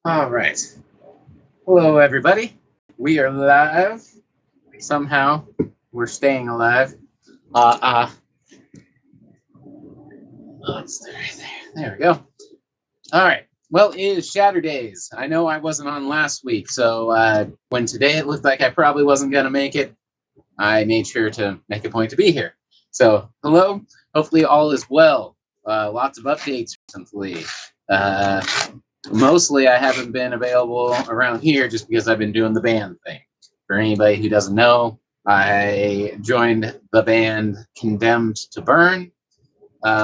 All right. Hello, everybody. We are live. Somehow, we're staying alive. Let's right there. There we go. All right. Well, it is Shatterdaze. I know I wasn't on last week, so when today it looked like I probably wasn't going to make it, I made sure to make a point to be here. So, hello. Hopefully, all is well. Lots of updates recently. Mostly, I haven't been available around here just because I've been doing the band thing. For anybody who doesn't know, I joined the band Condemned to Burn.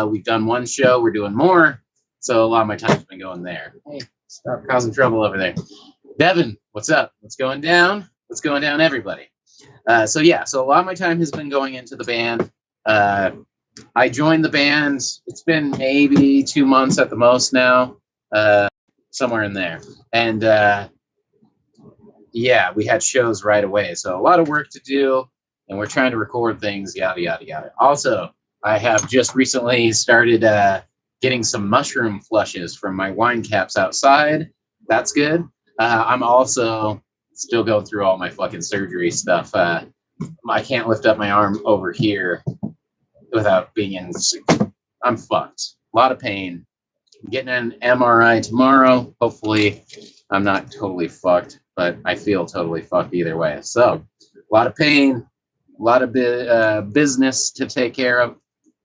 We've done one show, we're doing more, so a lot of my time's been going there. Hey, stop causing trouble over there. Devin, what's up? What's going down? What's going down, everybody? So a lot of my time has been going into the band. I joined the band, it's been maybe 2 months at the most now, somewhere in there. And we had shows right away. So a lot of work to do, and we're trying to record things, yada, yada, yada. Also, I have just recently started getting some mushroom flushes from my wine caps outside. That's good. I'm also still going through all my fucking surgery stuff. I can't lift up my arm over here without being in. I'm fucked. A lot of pain. I'm getting an MRI tomorrow. Hopefully, I'm not totally fucked, but I feel totally fucked either way. So, a lot of pain, a lot of business to take care of,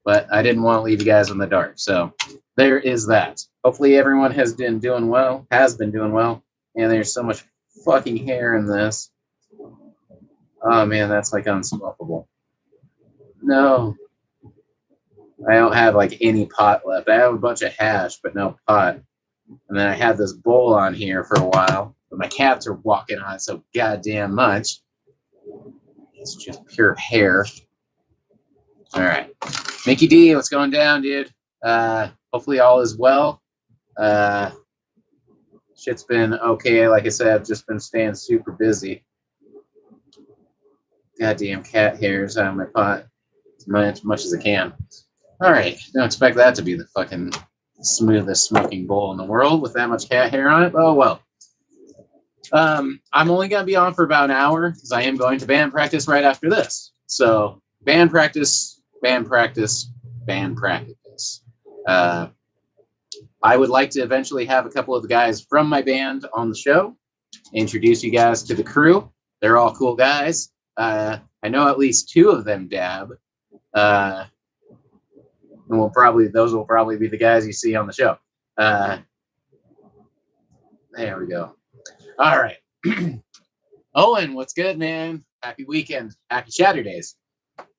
but I didn't want to leave you guys in the dark. So, there is that. Hopefully, everyone has been doing well, and there's so much fucking hair in this. Oh man, that's like unswappable. No. I don't have like any pot left. I have a bunch of hash, but no pot. And then I had this bowl on here for a while, but my cats are walking on it so goddamn much. It's just pure hair. All right. Mickey D, what's going down, dude? Hopefully all is well. Shit's been okay. Like I said, I've just been staying super busy. Goddamn cat hairs on my pot as much as I can. All right. Don't expect that to be the fucking smoothest smoking bowl in the world with that much cat hair on it. Oh, well. I'm only going to be on for about an hour because I am going to band practice right after this. So, band practice. I would like to eventually have a couple of the guys from my band on the show, introduce you guys to the crew. They're all cool guys. I know at least 2 of them dab. And those will probably be the guys you see on the show. There we go. All right. Owen, what's good, man? Happy weekend. Happy Shatterdaze.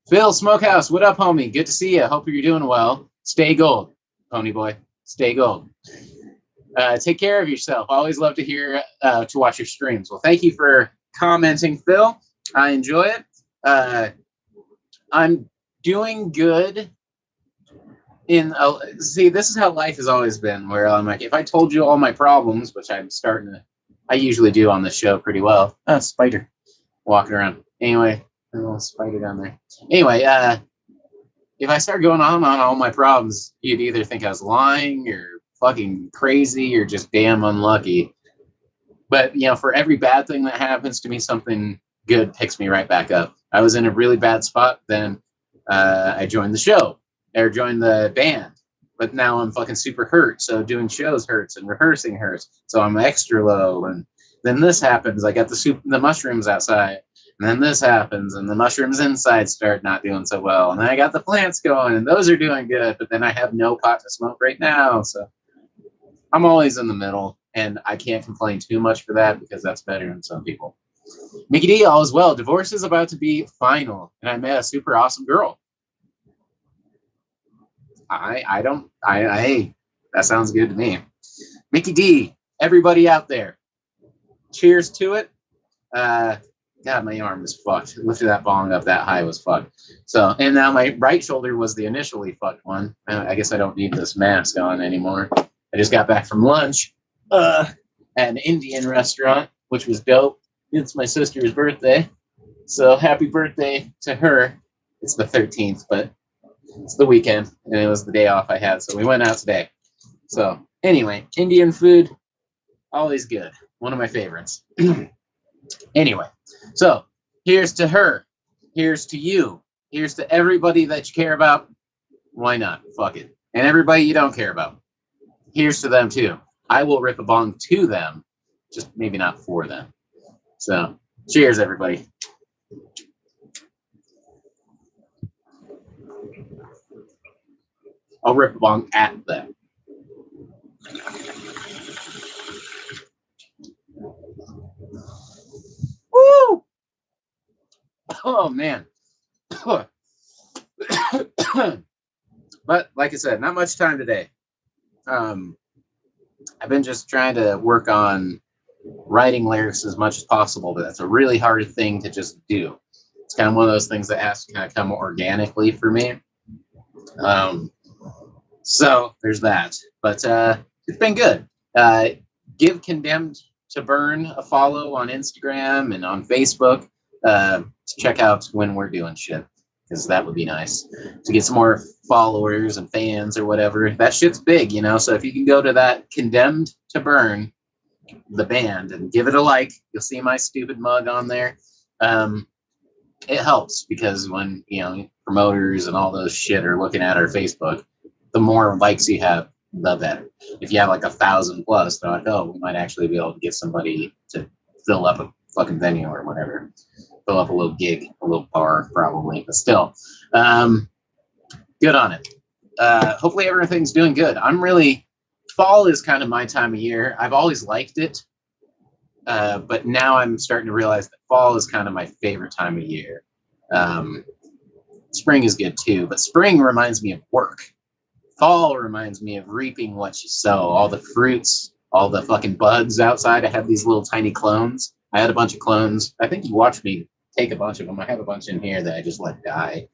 Phil Smokehouse, what up, homie? Good to see you. Hope you're doing well. Stay gold, pony boy. Stay gold. Take care of yourself. Always love to hear, to watch your streams. Well, thank you for commenting, Phil. I enjoy it. I'm doing good. See, this is how life has always been, where I'm like, if I told you all my problems, which I usually do on the show pretty well. Oh, spider walking around. Anyway, a little spider down there. Anyway, if I start going on all my problems, you'd either think I was lying or fucking crazy or just damn unlucky. But, for every bad thing that happens to me, something good picks me right back up. I was in a really bad spot, then I joined the show. Or joined the band, but now I'm fucking super hurt. So doing shows hurts and rehearsing hurts. So I'm extra low, and then this happens. I got the mushrooms outside, and then this happens, and the mushrooms inside start not doing so well. And then I got the plants going, and those are doing good. But then I have no pot to smoke right now, so I'm always in the middle, and I can't complain too much for that because that's better than some people. Mickey D, all is well. Divorce is about to be final, and I met a super awesome girl. Hey, that sounds good to me. Mickey D, everybody out there, cheers to it. God, my arm is fucked. Lifting that bong up that high was fucked. So, and now my right shoulder was the initially fucked one. I guess I don't need this mask on anymore. I just got back from lunch at an Indian restaurant, which was dope. It's my sister's birthday. So happy birthday to her. It's the 13th, but it's the weekend, and it was the day off I had, so we went out today. So, anyway, Indian food. Always good. One of my favorites. Anyway, so here's to her. Here's to you. Here's to everybody that you care about. Why not? Fuck it. And everybody you don't care about. Here's to them too. I will rip a bong to them, just maybe not for them. So, cheers, everybody. I'll rip a bong at them. Woo! Oh, man. But, like I said, not much time today. I've been just trying to work on writing lyrics as much as possible, but that's a really hard thing to just do. It's kind of one of those things that has to kind of come organically for me. So there's that. But it's been good. Give Condemned to Burn a follow on Instagram and on Facebook to check out when we're doing shit, because that would be nice to get some more followers and fans or whatever. That shit's big, you know. So if you can go to that Condemned to Burn, the band, and give it a like, you'll see my stupid mug on there. It helps, because when, you know, promoters and all those shit are looking at our Facebook, the more likes you have, the better. If you have like 1,000 plus, they're like, oh, we might actually be able to get somebody to fill up a fucking venue or whatever. Fill up a little gig, a little bar, probably, but still. Good on it. Hopefully everything's doing good. Fall is kind of my time of year. I've always liked it, but now I'm starting to realize that fall is kind of my favorite time of year. Spring is good too, but spring reminds me of work. Fall reminds me of reaping what you sow. All the fruits, all the fucking buds outside. I have these little tiny clones. I had a bunch of clones. I think you watched me take a bunch of them. I have a bunch in here that I just let die.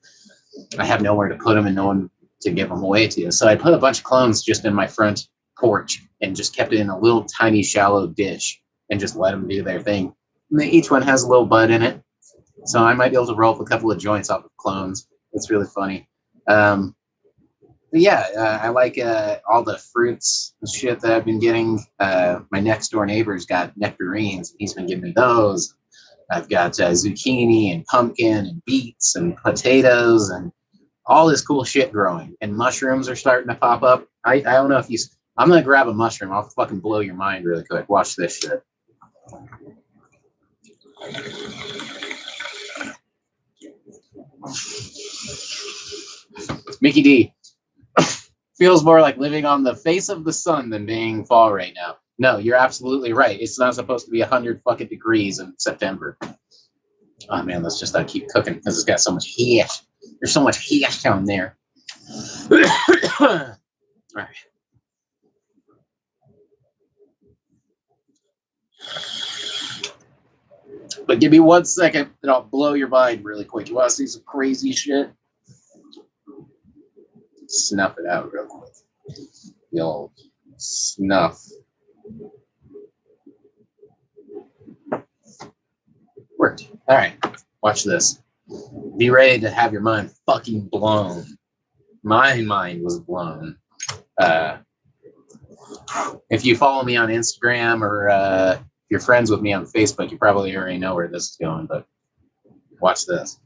I have nowhere to put them and no one to give them away to. So I put a bunch of clones just in my front porch and just kept it in a little tiny shallow dish and just let them do their thing. And each one has a little bud in it. So I might be able to roll up a couple of joints off of clones. It's really funny. But yeah, I like all the fruits and shit that I've been getting. My next door neighbor's got nectarines. He's been giving me those. I've got zucchini and pumpkin and beets and potatoes and all this cool shit growing. And mushrooms are starting to pop up. I don't know if you... I'm going to grab a mushroom. I'll fucking blow your mind really quick. Watch this shit. Mickey D. Feels more like living on the face of the sun than being fall right now. No, you're absolutely right. It's not supposed to be 100 fucking degrees in September. Oh man, let's just keep cooking because it's got so much heat. There's so much heat down there. All right. But give me 1 second and I'll blow your mind really quick. You want to see some crazy shit? Snuff it out real quick. The old snuff. Worked. All right. Watch this. Be ready to have your mind fucking blown. My mind was blown. If you follow me on Instagram or if you're friends with me on Facebook, you probably already know where this is going, but watch this.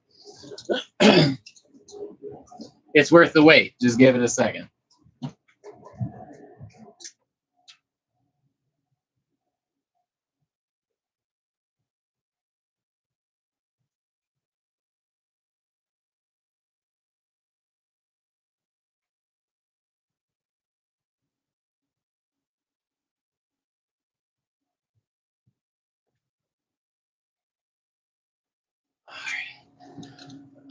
It's worth the wait. Just give it a second.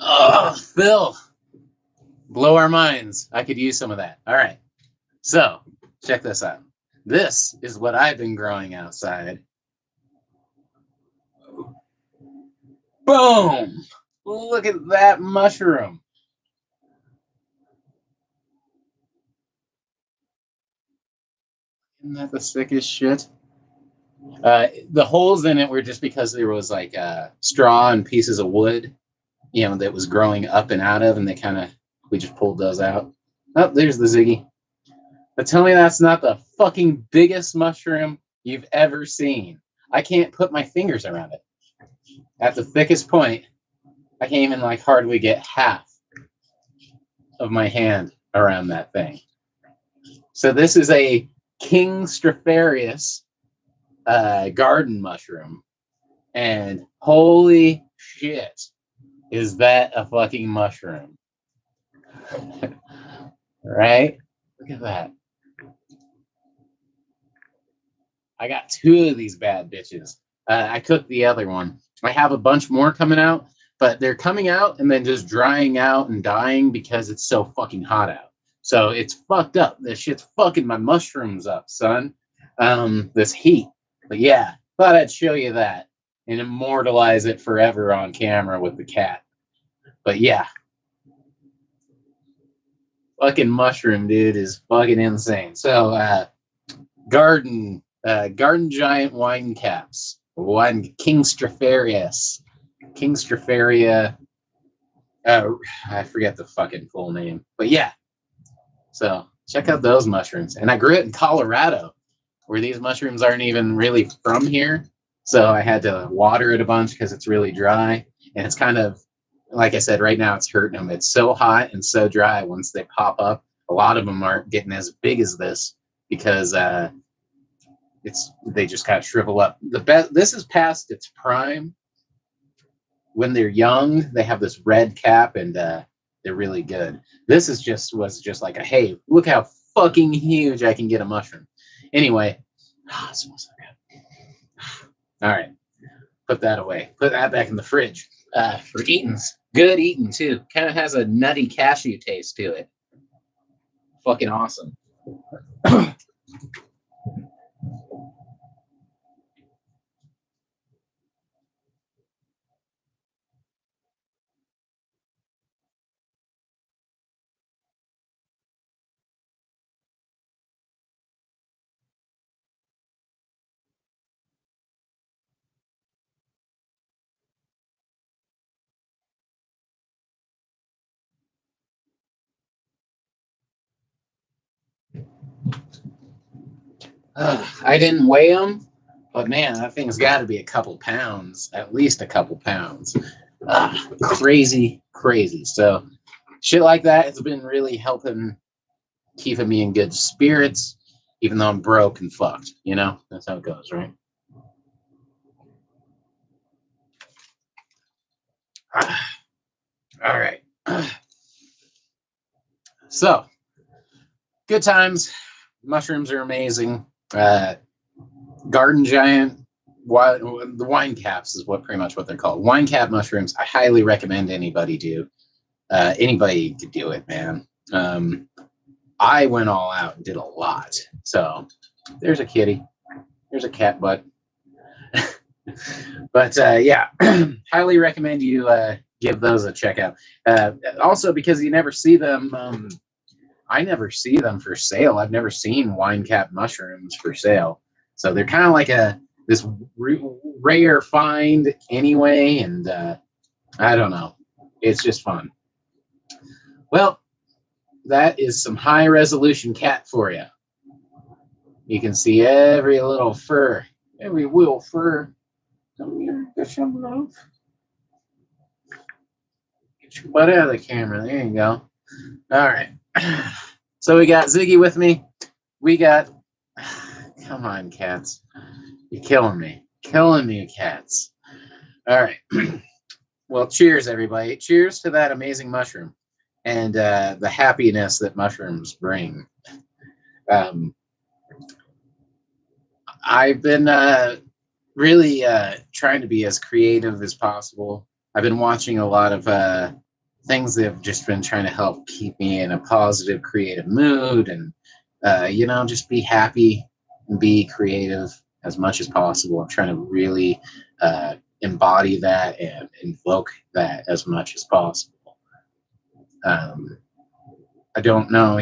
Oh, Phil. Blow our minds. I could use some of that. All right. So, check this out. This is what I've been growing outside. Boom! Look at that mushroom. Isn't that the sickest shit? The holes in it were just because there was like straw and pieces of wood, you know, that was growing up and out of, and we just pulled those out. Oh, there's the Ziggy. But tell me that's not the fucking biggest mushroom you've ever seen. I can't put my fingers around it. At the thickest point, I can't even like hardly get half of my hand around that thing. So this is a King Strophareus garden mushroom. And holy shit, is that a fucking mushroom? Right? Look at that. I got two of these bad bitches. I cooked the other one. I have a bunch more coming out, but they're coming out and then just drying out and dying because it's so fucking hot out. So it's fucked up. This shit's fucking my mushrooms up, son. This heat. But yeah, thought I'd show you that and immortalize it forever on camera with the cat. But yeah, fucking mushroom, dude, is fucking insane. So garden giant wine caps. One King Strophareus. King Stropharia. I forget the fucking full name. But yeah. So check out those mushrooms. And I grew it in Colorado, where these mushrooms aren't even really from here. So I had to water it a bunch because it's really dry. And it's kind of, like I said, right now it's hurting them. It's so hot and so dry once they pop up. A lot of them aren't getting as big as this because they just kind of shrivel up. This is past its prime. When they're young, they have this red cap and they're really good. This was just like a hey, look how fucking huge I can get a mushroom. Anyway, it smells so good. All right, put that away. Put that back in the fridge for eatings. Good eating too. Kind of has a nutty cashew taste to it. Fucking awesome. I didn't weigh them, but man, that thing's got to be a couple pounds, at least a couple pounds. Crazy, crazy. So shit like that has been really helping keeping me in good spirits, even though I'm broke and fucked. You know, that's how it goes, right? All right. So, good times. Mushrooms are amazing. Garden giant, the wine caps is what pretty much what they're called. Wine cap mushrooms. I highly recommend anybody do. Anybody could do it, man. I went all out and did a lot. So there's a kitty. There's a cat butt. But yeah, highly recommend you give those a check out. Also, because you never see them, I never see them for sale. I've never seen wine cap mushrooms for sale. So they're kind of like this rare find anyway, and I don't know. It's just fun. Well, that is some high resolution cat for you. You can see every little fur, every little fur. Come here, get some love. Get your butt out of the camera. There you go. All right. So we got Ziggy with me. We got. Come on, cats. You're killing me. Killing me, cats. All right. Well, cheers, everybody. Cheers to that amazing mushroom and the happiness that mushrooms bring. I've been really trying to be as creative as possible. I've been watching a lot of things that have just been trying to help keep me in a positive, creative mood and, just be happy and be creative as much as possible. I'm trying to really embody that and invoke that as much as possible. I don't know,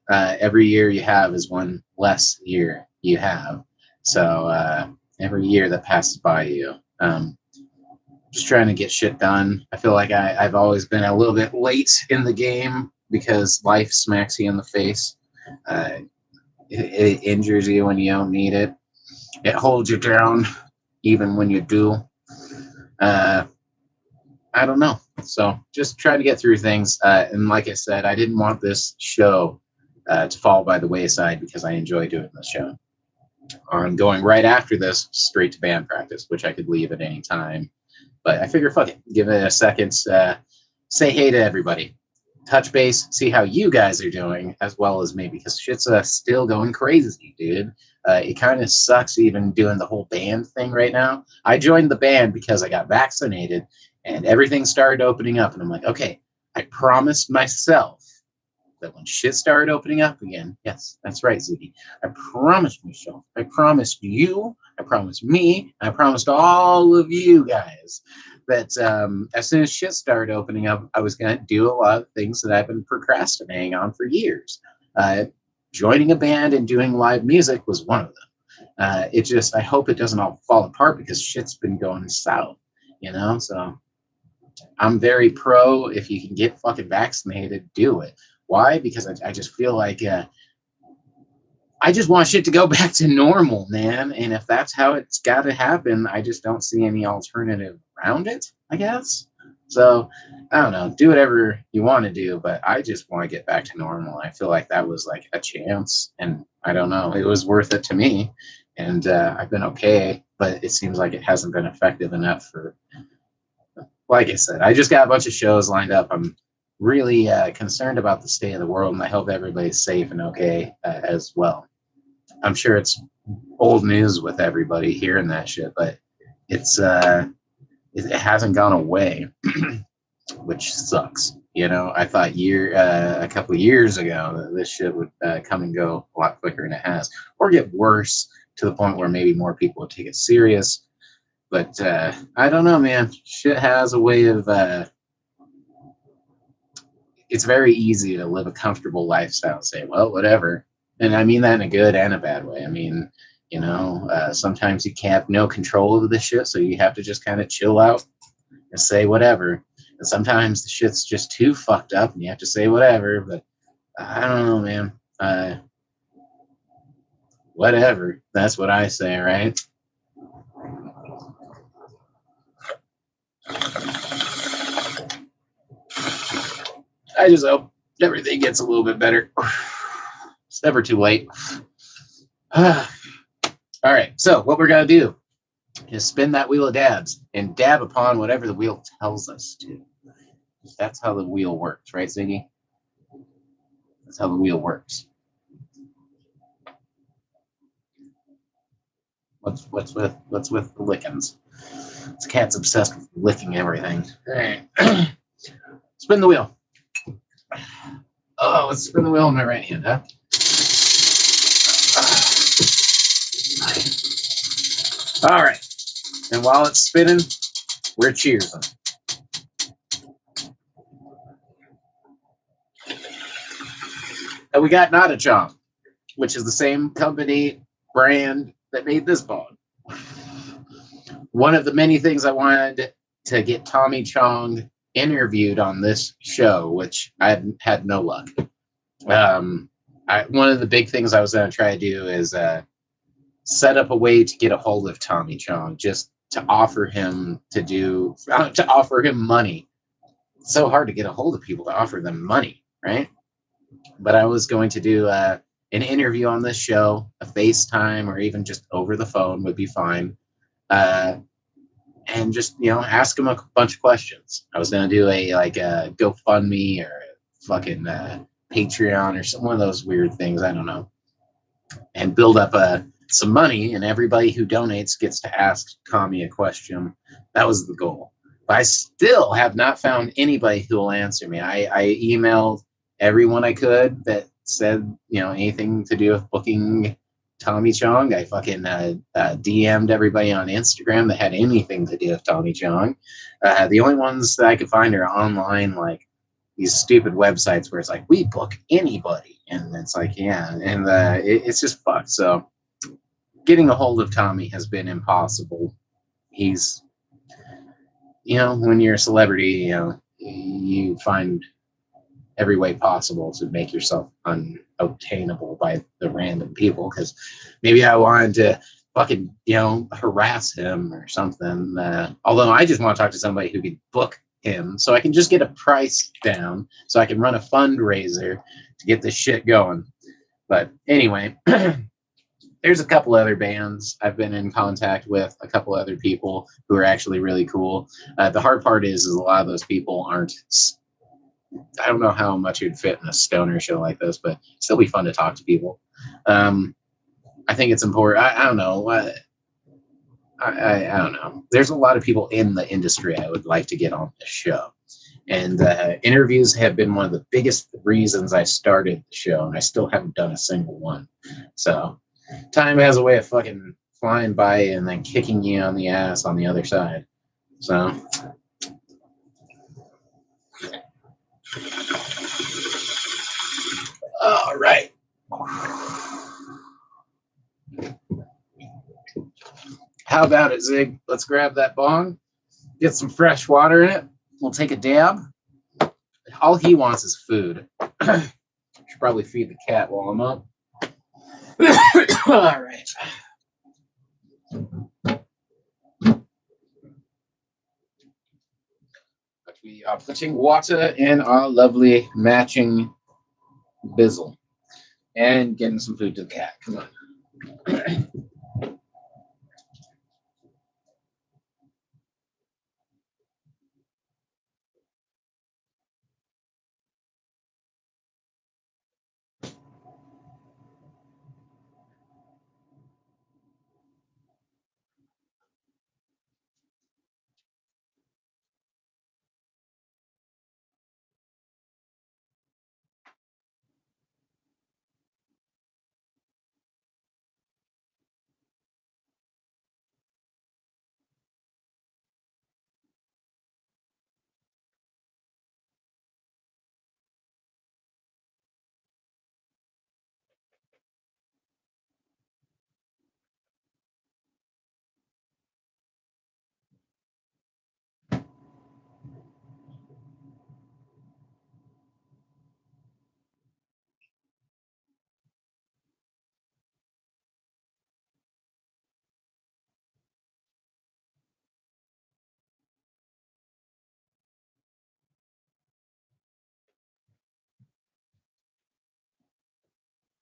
every year you have is one less year you have. So every year that passes by you, just trying to get shit done. I feel like I've always been a little bit late in the game because life smacks you in the face. It injures you when you don't need it. It holds you down even when you do. I don't know. So just try to get through things. And like I said, I didn't want this show to fall by the wayside because I enjoy doing this show. I'm going right after this straight to band practice, which I could leave at any time. But I figure, fuck it, give it a second. Say hey to everybody. Touch base, see how you guys are doing, as well as me, because shit's still going crazy, dude. It kind of sucks even doing the whole band thing right now. I joined the band because I got vaccinated and everything started opening up. And I'm like, okay, I promised myself that when shit started opening up again, yes, that's right, Ziggy. I promised myself, I promised you, I promised me, I promised all of you guys that as soon as shit started opening up, I was going to do a lot of things that I've been procrastinating on for years. Joining a band and doing live music was one of them. It just, I hope it doesn't all fall apart because shit's been going south, you know? So I'm very pro, if you can get fucking vaccinated, do it. Why? Because I just feel like I just want shit to go back to normal, man. And if that's how it's got to happen, I just don't see any alternative around it, I guess. So I don't know. Do whatever you want to do, but I just want to get back to normal. I feel like that was like a chance, and I don't know. It was worth it to me, and I've been okay. But it seems like it hasn't been effective enough for. Like I said, I just got a bunch of shows lined up. I'm really concerned about the state of the world, and I hope everybody's safe and okay as well. I'm sure it's old news with everybody hearing that shit, but it's it hasn't gone away, which sucks. You know, I thought a couple of years ago that this shit would come and go a lot quicker than it has, or get worse to the point where maybe more people would take it serious. But I don't know, man. Shit has a way of. It's very easy to live a comfortable lifestyle and say, well, whatever. And I mean that in a good and a bad way. I mean, you know, sometimes you can't have no control over the shit, so you have to just kind of chill out and say whatever. And sometimes the shit's just too fucked up and you have to say whatever. But I don't know, man. Whatever. That's what I say, right? I just hope everything gets a little bit better. It's never too late. All right, so what we're going to do is spin that wheel of dabs and dab upon whatever the wheel tells us to. That's how the wheel works, right, Ziggy? That's how the wheel works. What's with the lickings? This cat's obsessed with licking everything. All right. Spin the wheel. Oh, let's spin the wheel in my right hand, huh? All right. And while it's spinning, we're cheersing. And we got Nada Chong, which is the same company brand that made this bong. One of the many things I wanted to get Tommy Chong interviewed on this show, which I had no luck. One of the big things I was going to try to do is set up a way to get a hold of Tommy Chong, just to offer him money. It's so hard to get a hold of people to offer them money, right? But I was going to do an interview on this show, a FaceTime, or even just over the phone would be fine. And just, you know, ask him a bunch of questions. I was going to do a GoFundMe or a fucking Patreon or some one of those weird things. I don't know. And build up some money, and everybody who donates gets to ask Tommy a question. That was the goal. But I still have not found anybody who will answer me. I emailed everyone I could that said, you know, anything to do with booking Tommy Chong. I fucking DM'd everybody on Instagram that had anything to do with Tommy Chong. The only ones that I could find are online, like these stupid websites where it's like, we book anybody. And it's like, yeah. And it's just fucked. So getting a hold of Tommy has been impossible. He's, you know, when you're a celebrity, you know, you find every way possible to make yourself unobtainable by the random people. Because maybe I wanted to fucking, harass him or something. Although I just want to talk to somebody who could book him so I can just get a price down so I can run a fundraiser to get this shit going. But anyway, there's a couple other bands I've been in contact with, a couple other people who are actually really cool. The hard part is a lot of those people aren't, I don't know how much you'd fit in a stoner show like this, but still be fun to talk to people. I think it's important. I don't know. I don't know. There's a lot of people in the industry I would like to get on this show. And interviews have been one of the biggest reasons I started the show, and I still haven't done a single one. So time has a way of fucking flying by and then kicking you on the ass on the other side. So all right. How about it, Zig? Let's grab that bong, get some fresh water in it. We'll take a dab. All he wants is food. Should probably feed the cat while I'm up. All right. We are putting water in our lovely matching bizzle and getting some food to the cat. Come on.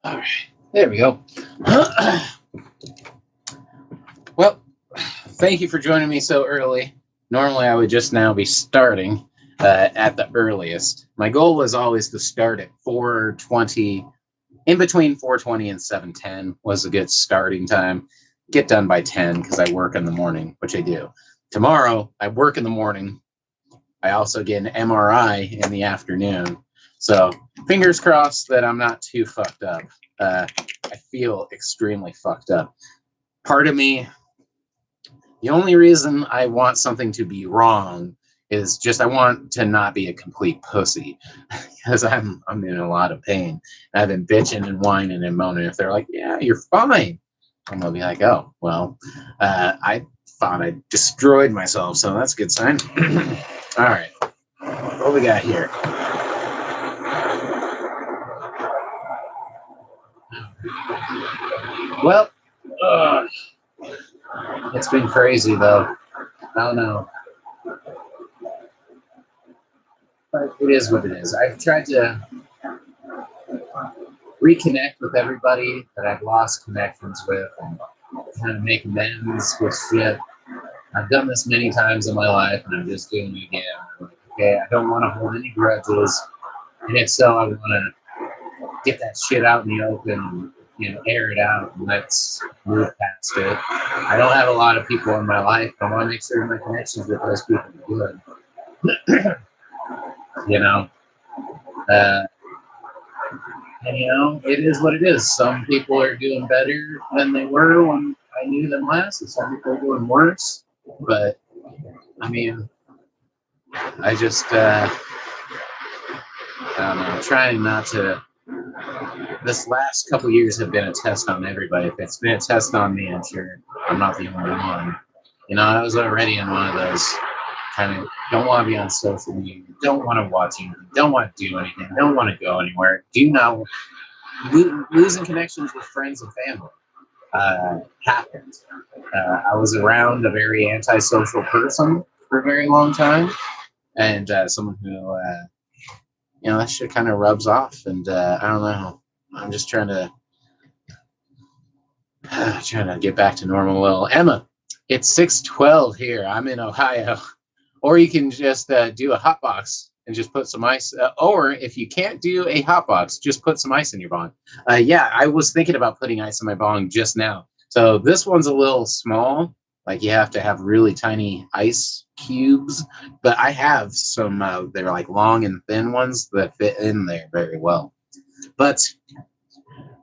All right, there we go. Well, thank you for joining me so early. Normally, I would just now be starting at the earliest. My goal was always to start at 4:20. In between 4:20 and 7:10 was a good starting time. Get done by 10 because I work in the morning, which I do. Tomorrow, I work in the morning. I also get an MRI in the afternoon. So fingers crossed that I'm not too fucked up. I feel extremely fucked up. Part of me, the only reason I want something to be wrong is just I want to not be a complete pussy because I'm in a lot of pain. I've been bitching and whining and moaning. If they're like, yeah, you're fine, I'm gonna be like, oh, well, I thought I destroyed myself, so that's a good sign. All right, what we got here? Well, it's been crazy though. I don't know. But it is what it is. I've tried to reconnect with everybody that I've lost connections with and kind of make amends with shit. I've done this many times in my life and I'm just doing it again. I'm like, okay, I don't want to hold any grudges. And if so, I want to get that shit out in the open, air it out and let's move past it. I don't have a lot of people in my life. I want to make sure my connections with those people are good. And it is what it is. Some people are doing better than they were when I knew them last, and some people are doing worse. But I mean, I just I don't know, trying not to. This last couple years have been a test on everybody. If it's been a test on me, I'm sure I'm not the only one. I was already in one of those kind of don't want to be on social media, don't want to watch anything, don't want to do anything, don't want to go anywhere, do not losing connections with friends and family. happened. I was around a very antisocial person for a very long time, and someone who, that shit kind of rubs off. And I don't know. I'm just trying to get back to normal. Well, Emma, it's 6:12 here. I'm in Ohio. Or you can just do a hot box and just put some ice. Or if you can't do a hot box, just put some ice in your bong. Yeah, I was thinking about putting ice in my bong just now. So this one's a little small. Like you have to have really tiny ice cubes. But I have some, they're like long and thin ones that fit in there very well. But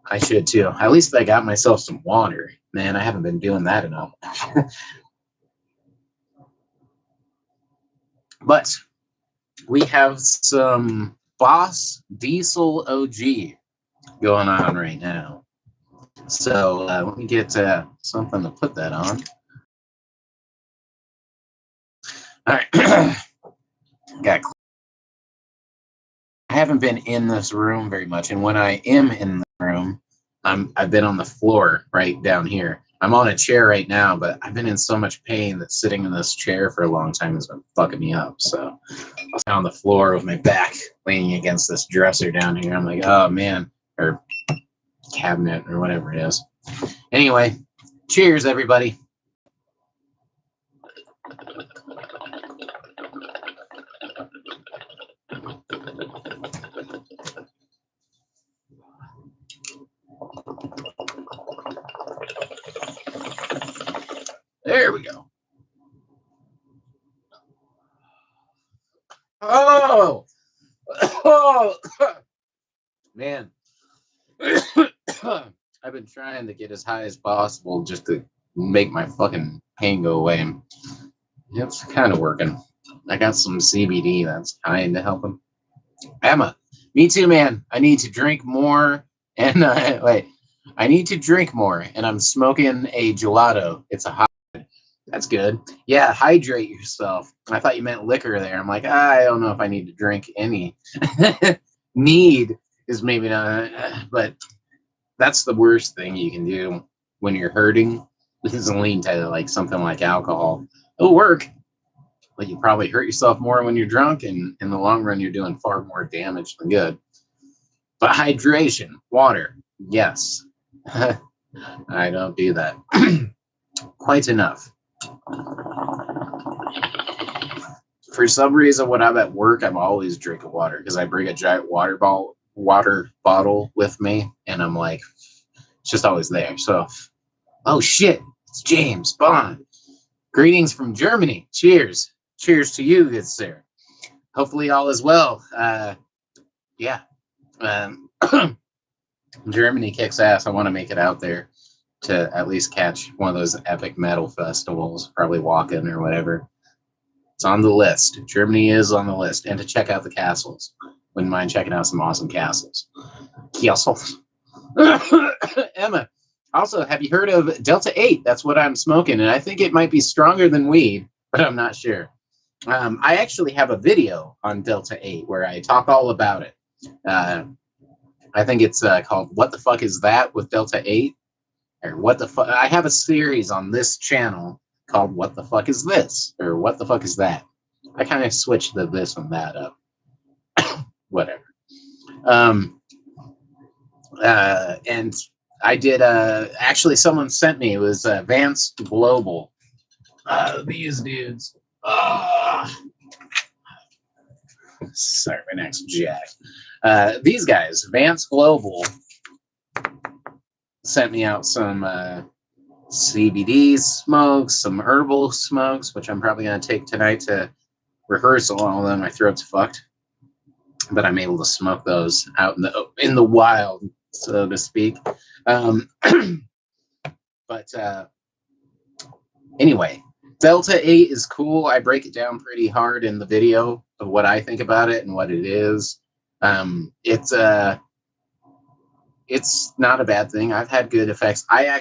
I should too. At least I got myself some water. Man, I haven't been doing that enough. But we have some Boss Diesel OG going on right now. So let me get something to put that on. All right. I haven't been in this room very much, and when I am in the room, I've been on the floor right down here. I'm on a chair right now, but I've been in so much pain that sitting in this chair for a long time has been fucking me up. So I was on the floor with my back leaning against this dresser down here. I'm like, oh man, or cabinet or whatever it is. Anyway, cheers, everybody. There we go. Oh, oh, man. I've been trying to get as high as possible just to make my fucking pain go away. It's kind of working. I got some CBD that's kind of helping. Emma, me too, man. I need to drink more. And wait, I need to drink more. And I'm smoking a gelato. It's a hot. That's good. Yeah, hydrate yourself. I thought you meant liquor there. I'm like, I don't know if I need to drink any. Need is maybe not, but that's the worst thing you can do when you're hurting. Is lean to like something like alcohol. It'll work, but you probably hurt yourself more when you're drunk, and in the long run, you're doing far more damage than good. But hydration, water, yes. I don't do that quite enough. For some reason, when I'm at work, I'm always drinking water because I bring a giant water bottle with me, and I'm like, it's just always there. So, oh shit, it's James Bond. Greetings from Germany. Cheers. Cheers to you, good sir. Hopefully all is well. Yeah. Germany kicks ass. I want to make it out there to at least catch one of those epic metal festivals, probably walk in or whatever. It's on the list. Germany is on the list. And to check out the castles. Wouldn't mind checking out some awesome castles. Castles. Emma, also, have you heard of Delta 8? That's what I'm smoking, and I think it might be stronger than weed, but I'm not sure. I actually have a video on Delta 8 where I talk all about it. I think it's called What the Fuck Is That with Delta 8? Or What the Fuck? I have a series on this channel called What the Fuck Is This? Or What the Fuck Is That? I kind of switched the this and that up. Whatever. And I did, actually someone sent me, it was Vance Global. These dudes. Sorry, my neck's jacked. These guys, Vance Global, sent me out some CBD smokes, some herbal smokes, which I'm probably going to take tonight to rehearsal, although my throat's fucked. But I'm able to smoke those out in the wild, so to speak. But anyway, Delta 8 is cool. I break it down pretty hard in the video of what I think about it and what it is. It's not a bad thing. I've had good effects. A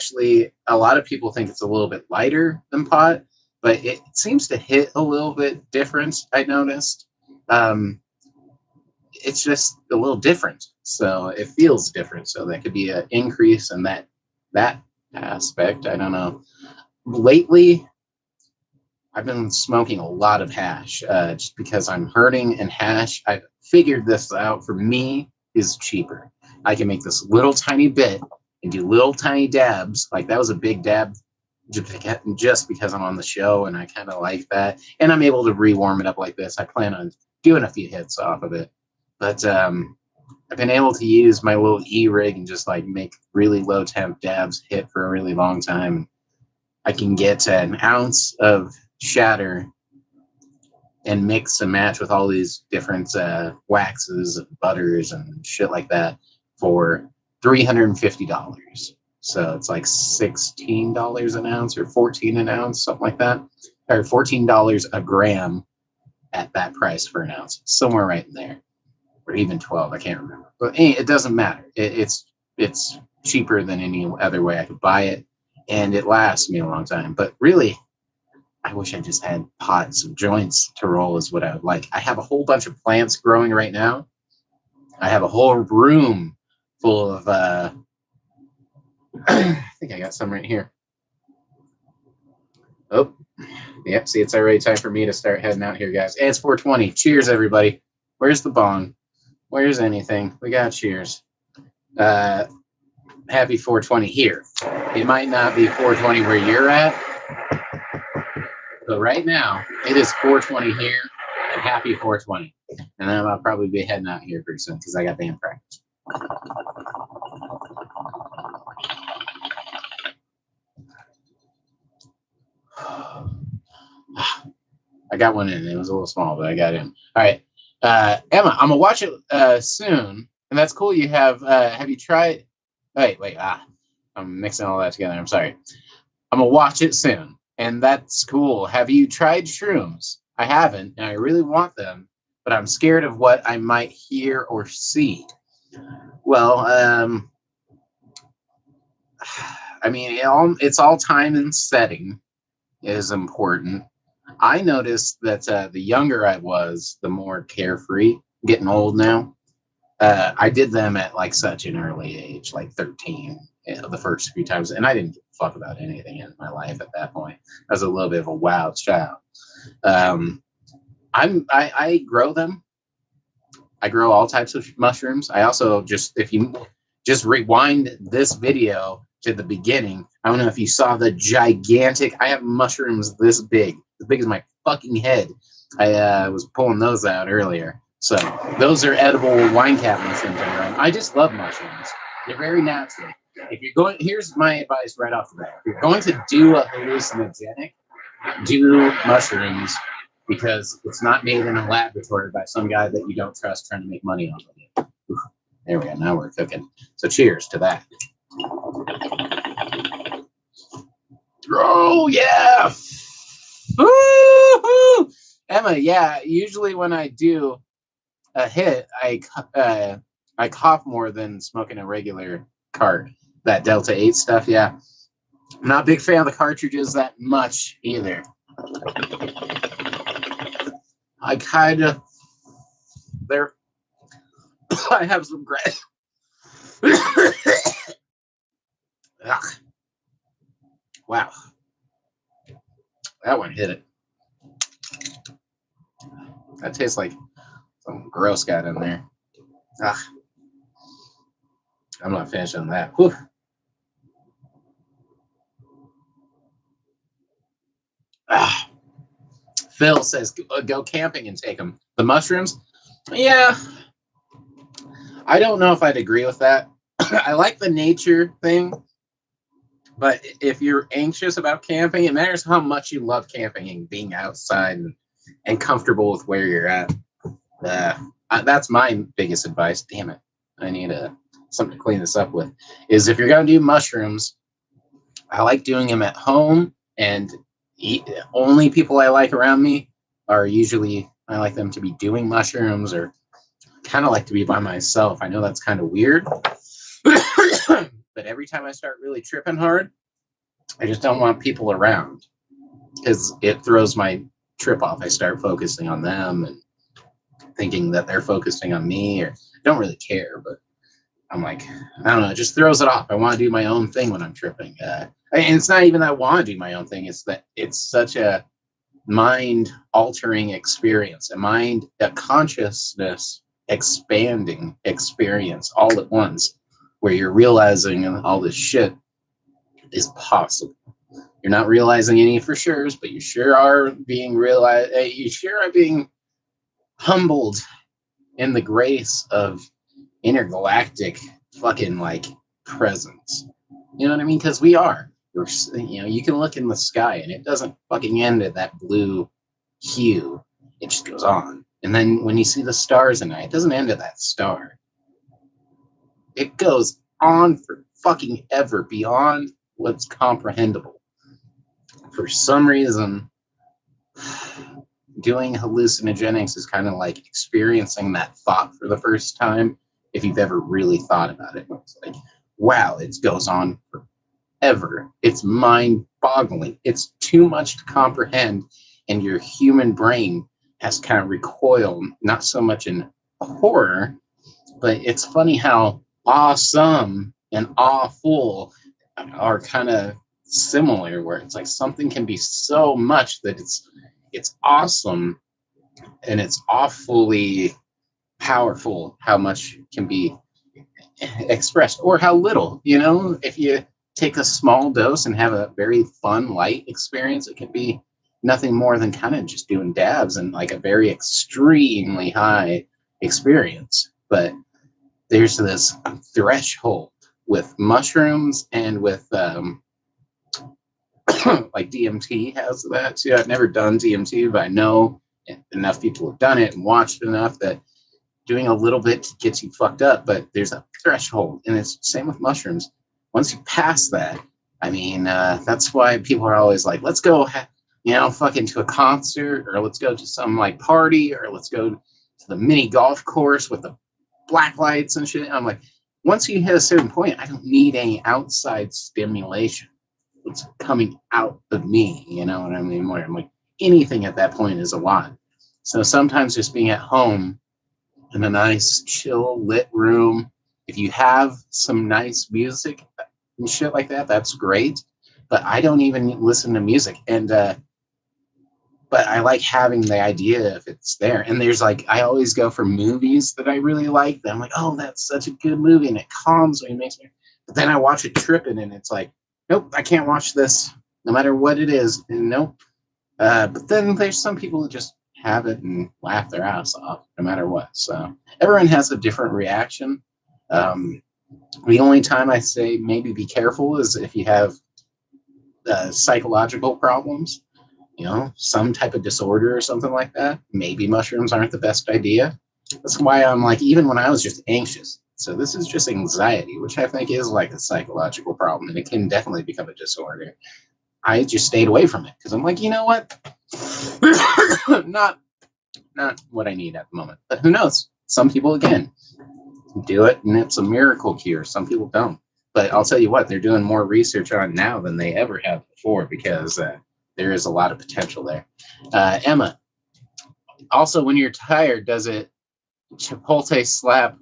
lot of people think it's a little bit lighter than pot, but it seems to hit a little bit different, I noticed. It's just a little different. So it feels different. So that could be an increase in that aspect. I don't know. Lately, I've been smoking a lot of hash just because I'm hurting, and hash, I figured this out, for me, is cheaper. I can make this little tiny bit and do little tiny dabs. Like that was a big dab just because I'm on the show and I kind of like that. And I'm able to re-warm it up like this. I plan on doing a few hits off of it. But I've been able to use my little E-rig and just like make really low temp dabs hit for a really long time. I can get an ounce of shatter and mix and match with all these different waxes and butters and shit like that for $350. So it's like $16 an ounce or $14 an ounce, something like that, or $14 a gram at that price for an ounce, somewhere right in there, or even 12. I can't remember, but it doesn't matter. It's cheaper than any other way I could buy it, and it lasts me a long time. But really, I wish I just had pots of joints to roll is what I would like. I have a whole bunch of plants growing right now. I have a whole room full of, I think I got some right here. Oh, yep. See, it's already time for me to start heading out here, guys. And it's 4:20. Cheers, everybody. Where's the bong? Where's anything? We got cheers. Happy 4:20 here. It might not be 4:20 where you're at, but right now it is 4:20 here, and happy 4:20. And then I'll probably be heading out here pretty soon because I got band practice. I got one in. It was a little small, but I got in. All right, Emma, I'm gonna watch it soon, and that's cool. You have you tried? Wait. I'm mixing all that together. I'm sorry. I'm gonna watch it soon, and that's cool. Have you tried shrooms? I haven't, and I really want them, but I'm scared of what I might hear or see. Well, I mean, it's all time and setting is important. I noticed that the younger I was, the more carefree. Getting old now. I did them at like such an early age, like 13, the first few times, and I didn't give a fuck about anything in my life at that point. I was a little bit of a wild child. I grow them. I grow all types of mushrooms. I also if you just rewind this video to the beginning, I don't know if you saw the gigantic. I have mushrooms this big, as big as my fucking head. I was pulling those out earlier. So those are edible wine cap mushrooms. I just love mushrooms. They're very natural. If you're going, here's my advice right off the bat. If you're going to do a hallucinogenic, do mushrooms, because it's not made in a laboratory by some guy that you don't trust trying to make money off of it. There we go. Now we're cooking. So cheers to that. Oh, yeah. Woo-hoo! Emma, yeah, usually when I do a hit, I cough more than smoking a regular cart. That Delta 8 stuff, yeah. I'm not a big fan of the cartridges that much either. I kind of, I have some great. Wow. That one hit it. That tastes like some gross got in there. I'm not finishing that. Whew. Phil says, go camping and take them. The mushrooms? Yeah. I don't know if I'd agree with that. I like the nature thing, but if you're anxious about camping, it matters how much you love camping and being outside and comfortable with where you're at. That's my biggest advice. Damn it. I need something to clean this up with. Is if you're going to do mushrooms, I like doing them at home, and only people I like around me are usually, I like them to be doing mushrooms, or kind of like to be by myself. I know that's kind of weird, but every time I start really tripping hard, I just don't want people around because it throws my trip off. I start focusing on them and thinking that they're focusing on me, or don't really care, but I'm like, I don't know, it just throws it off. I want to do my own thing when I'm tripping. And it's not even that I want to do my own thing. It's that it's such a mind altering experience, a consciousness expanding experience all at once, where you're realizing all this shit is possible. You're not realizing any for sure, but you sure are being realized. You sure are being humbled in the grace of intergalactic fucking like presence. You know what I mean? Because we are. You can look in the sky and it doesn't fucking end at that blue hue. It just goes on. And then when you see the stars at night, it doesn't end at that star. It goes on for fucking ever beyond what's comprehensible. For some reason, doing hallucinogenics is kind of like experiencing that thought for the first time if you've ever really thought about it. It's like, wow, it goes on forever. It's mind-boggling. It's too much to comprehend, and your human brain has to kind of recoil, not so much in horror, but it's funny how awesome and awful are kind of similar, where it's like something can be so much that it's awesome and it's awfully powerful how much can be expressed or how little. If you take a small dose and have a very fun light experience, it can be nothing more than kind of just doing dabs and like a very extremely high experience. But there's this threshold with mushrooms and with like DMT has that too. I've never done DMT, but I know enough people have done it and watched enough that doing a little bit gets you fucked up. But there's a threshold, and it's the same with mushrooms. Once you pass that, I mean, that's why people are always like, let's go, fucking to a concert, or let's go to some like party, or let's go to the mini golf course with the black lights and shit. I'm like, once you hit a certain point, I don't need any outside stimulation. It's coming out of me, you know what I mean? Where I'm like, anything at that point is a lot. So sometimes just being at home in a nice, chill, lit room, if you have some nice music and shit like that, that's great. But I don't even listen to music. And, but I like having the idea if it's there. And there's like, I always go for movies that I really like. That I'm like, oh, that's such a good movie. And it calms me and makes me. But then I watch it tripping and it's like, nope, I can't watch this no matter what it is. And nope. But then there's some people who just have it and laugh their ass off no matter what. So everyone has a different reaction. The only time I say maybe be careful is if you have psychological problems, some type of disorder or something like that. Maybe mushrooms aren't the best idea. That's why I'm like, even when I was just anxious. So this is just anxiety, which I think is like a psychological problem, and it can definitely become a disorder. I just stayed away from it because I'm like, you know what? not what I need at the moment. But who knows? Some people, again, do it, and it's a miracle cure. Some people don't. But I'll tell you what, they're doing more research on now than they ever have before because there is a lot of potential there. Emma, also, when you're tired, does it Chipotle slap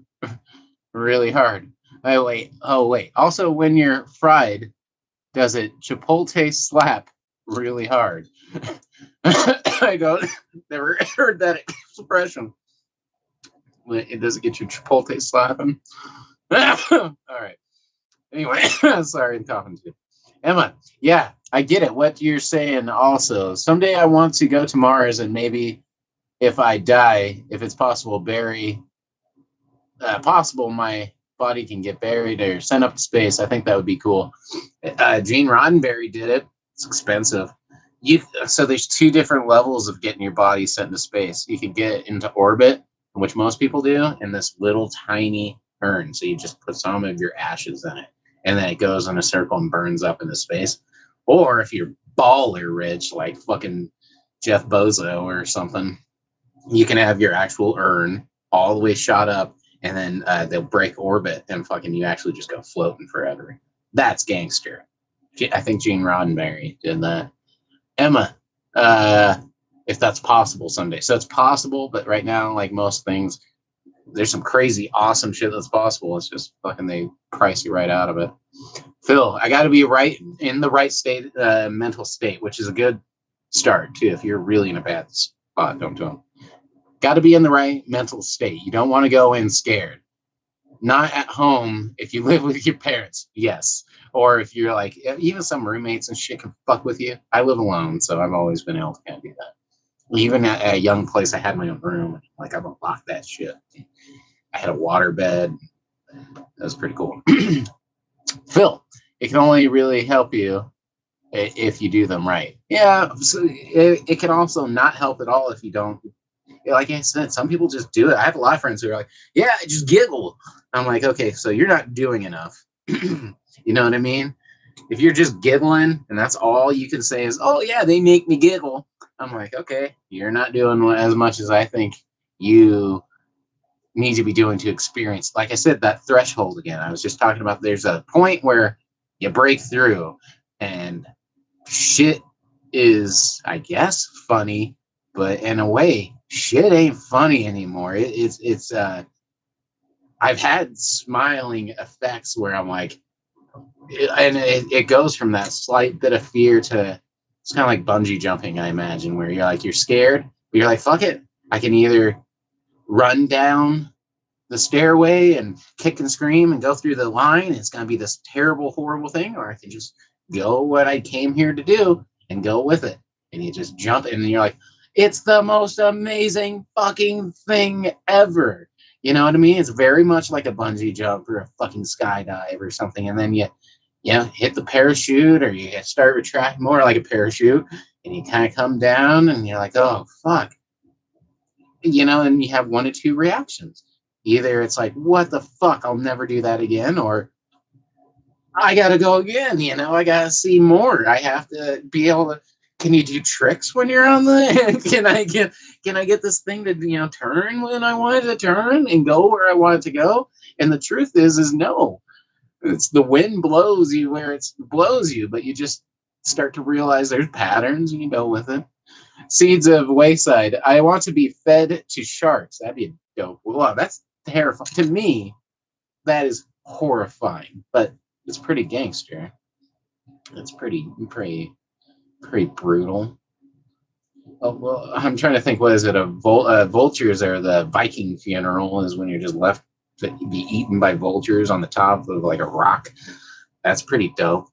really hard? Oh, wait. Also, when you're fried, does it Chipotle slap really hard? I don't never heard that expression. It doesn't get your Chipotle slapping. All right. Anyway, sorry, I'm coughing too. Emma, yeah, I get it. What you're saying also. Someday I want to go to Mars and maybe if I die, if it's possible, my body can get buried or sent up to space. I think that would be cool. Gene Roddenberry did it. It's expensive. So there's two different levels of getting your body sent into space. You can get into orbit, which most people do, in this little tiny urn. So you just put some of your ashes in it, and then it goes in a circle and burns up into space. Or if you're baller rich, like fucking Jeff Bezos or something, you can have your actual urn all the way shot up, and then they'll break orbit, and fucking you actually just go floating forever. That's gangster. I think Gene Roddenberry did that. Emma, if that's possible someday. So it's possible, but right now, like most things, there's some crazy, awesome shit that's possible. It's just fucking they price you right out of it. Phil, I got to be right in the right state, mental state, which is a good start too. If you're really in a bad spot, don't do them. Got to be in the right mental state. You don't want to go in scared. Not at home if you live with your parents, yes. Or if you're like, even some roommates and shit can fuck with you. I live alone, so I've always been able to kind of do that. Even at a young place, I had my own room. Like, I don't lock that shit. I had a water bed. That was pretty cool. Phil, it can only really help you if you do them right. Yeah, so it can also not help at all if you don't. Like I said, some people just do it. I have a lot of friends who are like, yeah, just giggle. I'm like, okay, so you're not doing enough. You know what I mean? If you're just giggling and that's all you can say is, oh, yeah, they make me giggle. I'm like, okay, you're not doing as much as I think you need to be doing to experience. Like I said, that threshold again. I was just talking about there's a point where you break through and shit is, I guess, funny, but in a way, shit ain't funny anymore. It's I've had smiling effects where I'm like, and it goes from that slight bit of fear to it's kind of like bungee jumping, I imagine, where you're like, you're scared, but you're like, fuck it. I can either run down the stairway and kick and scream and go through the line. It's going to be this terrible, horrible thing, or I can just go what I came here to do and go with it. And you just jump, and then you're like, it's the most amazing fucking thing ever. You know what I mean? It's very much like a bungee jump or a fucking skydive or something. And then you hit the parachute or you start retracting more like a parachute and you kind of come down and you're like, oh, fuck. And you have one of two reactions. Either it's like, what the fuck, I'll never do that again, or I gotta go again, I gotta see more. I have to be able to. Can you do tricks when you're on the can I get this thing to turn when I want it to turn and go where I want it to go? And the truth is no. It's the wind blows you where it blows you, but you just start to realize there's patterns and you go with it. Seeds of Wayside. I want to be fed to sharks. That'd be dope. Wow, that's terrifying. To me, that is horrifying, but it's pretty gangster. It's pretty brutal. Oh, well, I'm trying to think. What is it? Vultures are the Viking funeral is when you're just left to be eaten by vultures on the top of like a rock. That's pretty dope.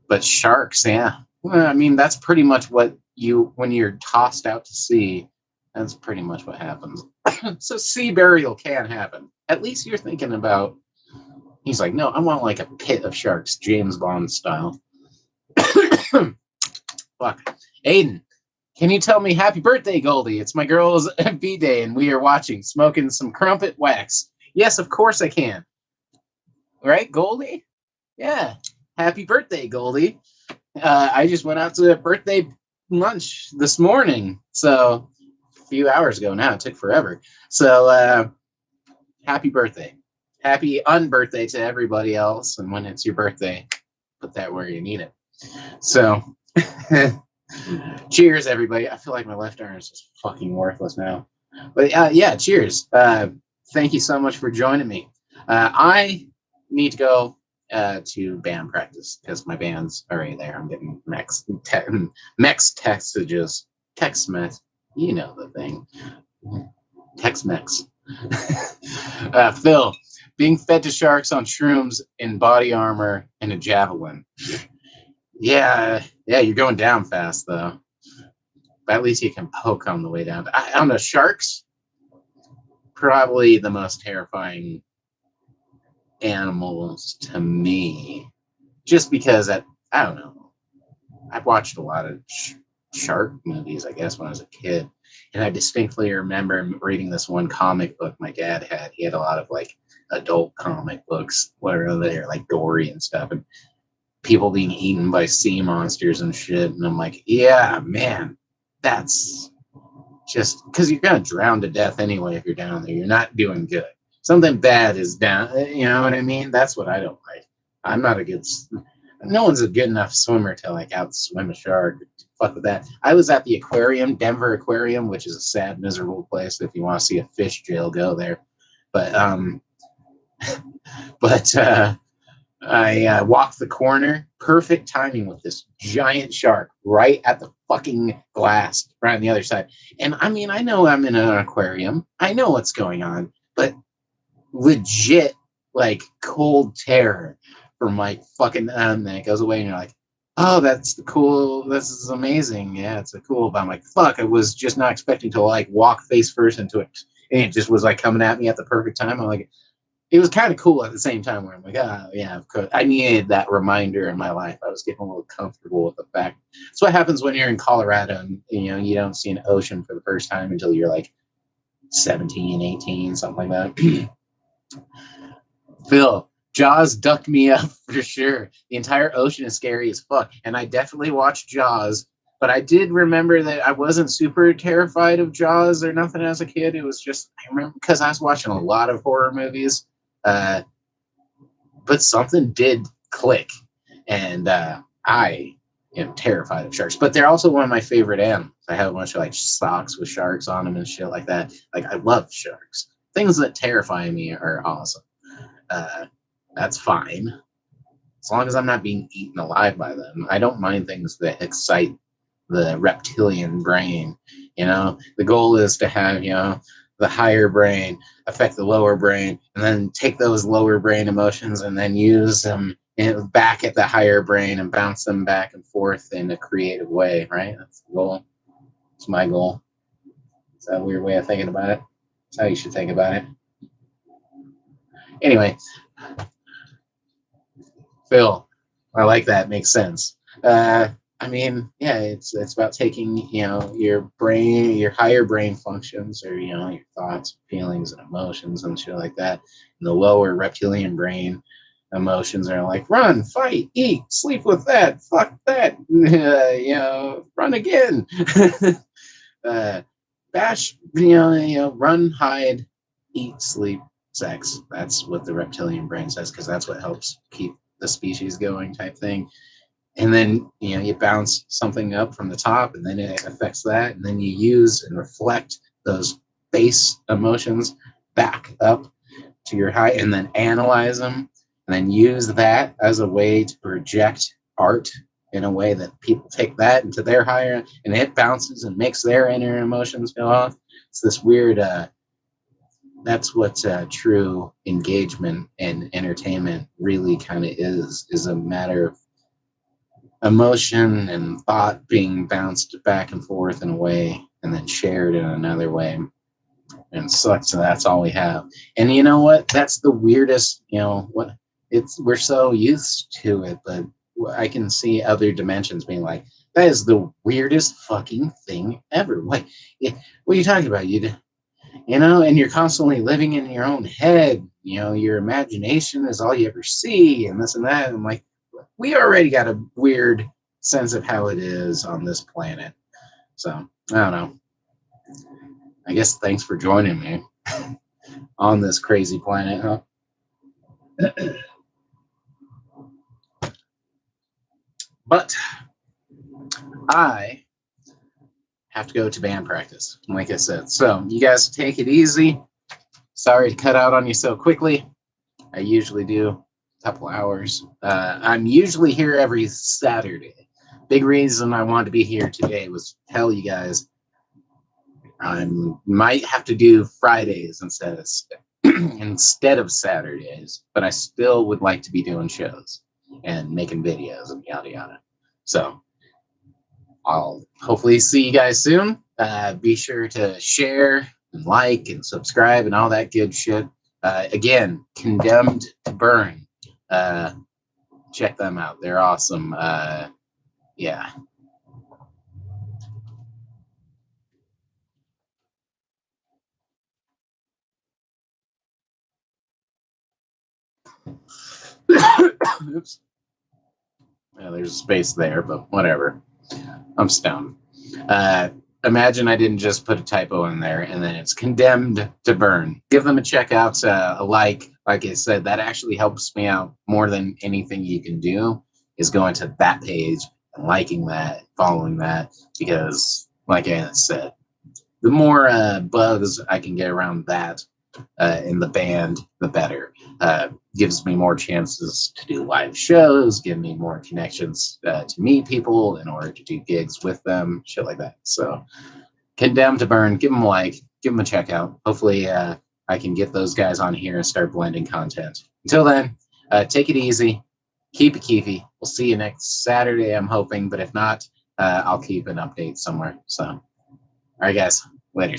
But sharks, yeah. Well, I mean, that's pretty much what when you're tossed out to sea, that's pretty much what happens. So sea burial can happen. At least you're thinking about. He's like, no, I want like a pit of sharks, James Bond style. Fuck. Aiden, can you tell me happy birthday, Goldie? It's my girl's B-day and we are watching, smoking some crumpet wax. Yes, of course I can. Right, Goldie? Yeah. Happy birthday, Goldie. I just went out to a birthday lunch this morning. So a few hours ago now. It took forever. So happy birthday. Happy unbirthday to everybody else. And when it's your birthday, put that where you need it. So cheers, everybody. I feel like my left arm is just fucking worthless now. But yeah, cheers. Thank you so much for joining me. I need to go to band practice because my band's already there. I'm getting Mex messages, text mess. You know the thing. Text Mex. Phil, being fed to sharks on shrooms in body armor and a javelin. Yeah, you're going down fast though. But at least you can poke on the way down. I don't know. Sharks, probably the most terrifying animals to me, just because I don't know. I've watched a lot of shark movies, I guess, when I was a kid, and I distinctly remember reading this one comic book my dad had. He had a lot of like adult comic books where they're like gory and stuff, and people being eaten by sea monsters and shit. And I'm like, yeah, man, that's just because you're gonna drown to death anyway if you're down there. You're not doing good. Something bad is down. You know what I mean? That's what I don't like. I'm not a good. No one's a good enough swimmer to like out swim a shark. Fuck with that. I was at the aquarium, Denver Aquarium, which is a sad, miserable place. If you want to see a fish jail, go there. But but I walked the corner, perfect timing with this giant shark right at the fucking glass, right on the other side. And I mean, I know I'm in an aquarium, I know what's going on, but legit, like cold terror from like fucking, and then it goes away, and you're like, oh, that's cool. This is amazing. Yeah, it's a cool. But I'm like, fuck, I was just not expecting to like walk face first into it, and it just was like coming at me at the perfect time. I'm like, it was kind of cool at the same time where I'm like, ah, yeah, of course. I needed that reminder in my life. I was getting a little comfortable with the fact. That's what happens when you're in Colorado and you don't see an ocean for the first time until you're like 17, 18, something like that. Phil, Jaws ducked me up for sure. The entire ocean is scary as fuck. And I definitely watched Jaws, but I did remember that I wasn't super terrified of Jaws or nothing as a kid. It was just, I remember because I was watching a lot of horror movies. But something did click, and I am terrified of sharks. But they're also one of my favorite animals. I have a bunch of like socks with sharks on them and shit like that. Like I love sharks. Things that terrify me are awesome. That's fine as long as I'm not being eaten alive by them. I don't mind things that excite the reptilian brain. The goal is to have the higher brain affect the lower brain, and then take those lower brain emotions and then use them back at the higher brain and bounce them back and forth in a creative way, right? That's the goal. It's my goal. Is that a weird way of thinking about it? That's how you should think about it. Anyway, Phil, I like that. Makes sense. I mean, yeah, it's about taking your brain, your higher brain functions, or your thoughts, feelings, and emotions and shit like that. And the lower reptilian brain emotions are like run, fight, eat, sleep with that, fuck that, run again, bash, run, hide, eat, sleep, sex. That's what the reptilian brain says because that's what helps keep the species going, type thing. And then you bounce something up from the top, and then it affects that, and then you use and reflect those base emotions back up to your high, and then analyze them, and then use that as a way to project art in a way that people take that into their higher, and it bounces and makes their inner emotions go off. It's this weird. That's what true engagement and entertainment really kind of is a matter of emotion and thought being bounced back and forth in a way and then shared in another way. And such, so that's all we have. And you know what? That's the weirdest, we're so used to it, but I can see other dimensions being like, that is the weirdest fucking thing ever. Like, what are you talking about? And you're constantly living in your own head. Your imagination is all you ever see, and this and that. I'm like, we already got a weird sense of how it is on this planet. So, I don't know. I guess thanks for joining me on this crazy planet, huh? But I have to go to band practice, like I said. So, you guys take it easy. Sorry to cut out on you so quickly. I usually do couple hours. I'm usually here every Saturday. Big reason I wanted to be here today was to tell you guys I might have to do Fridays instead of Saturdays, but I still would like to be doing shows and making videos and yada yada. So I'll hopefully see you guys soon. Be sure to share and like and subscribe and all that good shit. Again, Condemned to Burn. Check them out. They're awesome. Yeah. Oops. Yeah, there's a space there, but whatever. I'm stoned. Imagine I didn't just put a typo in there and then it's Condemned to Burn. Give them a check out, a like. Like I said, that actually helps me out more than anything you can do is going to that page and liking that, following that, because like I said, the more buzz I can get around that, in the band, the better. Gives me more chances to do live shows, give me more connections to meet people in order to do gigs with them, shit like that. So, Condemned to Burn, give them a like, give them a check out. Hopefully, I can get those guys on here and start blending content. Until then, take it easy, keep it keefy. We'll see you next Saturday, I'm hoping, but if not, I'll keep an update somewhere. So, all right, guys, later.